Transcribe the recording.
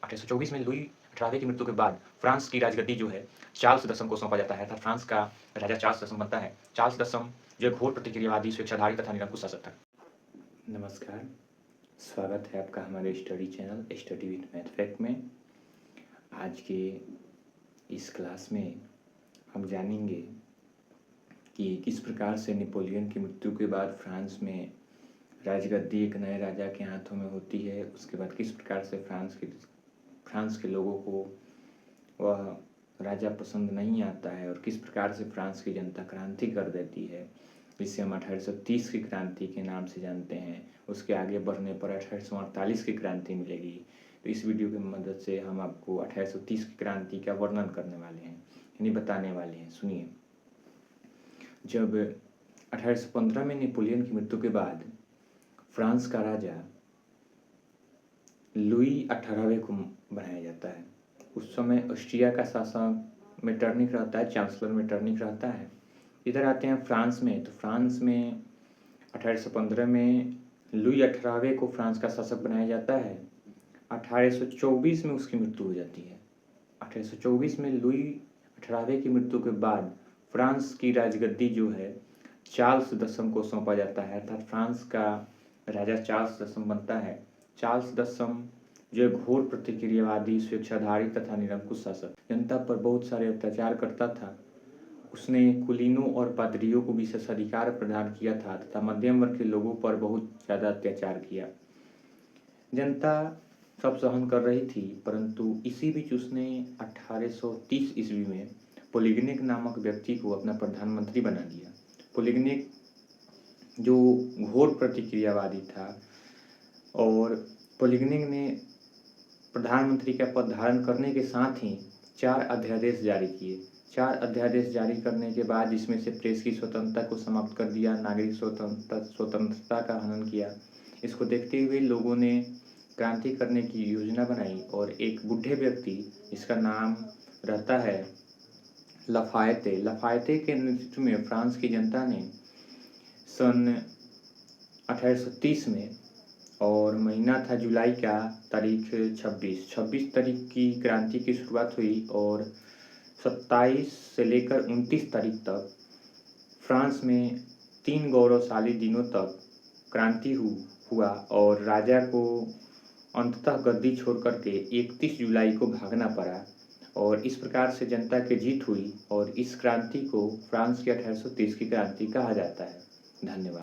1824 में लुई 18वें की मृत्यु के बाद फ्रांस की राजगद्दी जो है चार्ल्स दसम को सौंपा जाता है अर्थात फ्रांस का राजा चार्ल्स दसम बनता है। चार्ल्स दसम जो एक घोर प्रतिक्रियावादी, स्वेच्छाधारी तथा निरंकुश शासक था। नमस्कार, स्वागत है आपका हमारे study channel study with math fact में। आज के इस क्लास में हम जानेंगे कि किस प्रकार से नेपोलियन की मृत्यु के बाद फ्रांस में राजगद्दी एक नए राजा के हाथों में होती है। उसके बाद किस प्रकार से फ्रांस के लोगों को वह राजा पसंद नहीं आता है और किस प्रकार से फ्रांस की जनता क्रांति कर देती है, जिसे हम 1830 की क्रांति के नाम से जानते हैं। उसके आगे बढ़ने पर 1848 की क्रांति मिलेगी। तो इस वीडियो की मदद से हम आपको 1830 की क्रांति का वर्णन करने वाले हैं, यानी बताने वाले हैं। सुनिए, जब 1815 में नेपोलियन की मृत्यु के बाद फ्रांस का राजा लुई 18वें को बनाया जाता है। उस समय ऑस्ट्रिया का शासक मेटरनिक रहता है, चांसलर मेटरनिक रहता है। इधर आते हैं फ्रांस में, तो फ्रांस में 1815 में लुई 18वें को फ्रांस का शासक बनाया जाता है। 1824 में उसकी मृत्यु हो जाती है। 1824 में लुई 18वें की मृत्यु के बाद फ्रांस की राजगद्दी जो है चार्ल्स दसम को सौंपा जाता है अर्थात फ्रांस का राजा चार्ल्स दसम बनता है। चार्ल्स दसम जो एक घोर प्रतिक्रियावादी, स्वेच्छाधारी तथा निरंकुश शासक, जनता पर बहुत सारे अत्याचार करता था। उसने कुलीनों और पादरियों को विशेषाधिकार प्रदान किया था तथा मध्यम वर्ग के लोगों पर बहुत ज़्यादा अत्याचार किया। जनता सब सहन कर रही थी, परंतु इसी बीच उसने 1830 ईस्वी में पोलिगनेक नामक व्यक्ति को अपना प्रधानमंत्री बना दिया। पोलिगनेक जो घोर प्रतिक्रियावादी था और पोलिगनेक ने प्रधानमंत्री का पद धारण करने के साथ ही 4 अध्यादेश जारी किए। 4 अध्यादेश जारी करने के बाद इसमें से प्रेस की स्वतंत्रता को समाप्त कर दिया, नागरिक स्वतंत्रता का हनन किया। इसको देखते हुए लोगों ने क्रांति करने की योजना बनाई और एक बूढ़े व्यक्ति, जिसका नाम रहता है लफायते के नेतृत्व में फ्रांस की जनता ने सन 1830 में, और महीना था जुलाई का, तारीख 26 तारीख की क्रांति की शुरुआत हुई और 27 से लेकर 29 तारीख तक फ्रांस में 3 गौरवशाली दिनों तक क्रांति हुआ और राजा को अंततः गद्दी छोड़ करके 31 जुलाई को भागना पड़ा और इस प्रकार से जनता की जीत हुई और इस क्रांति को फ्रांस की 1830 की क्रांति कहा जाता है। धन्यवाद।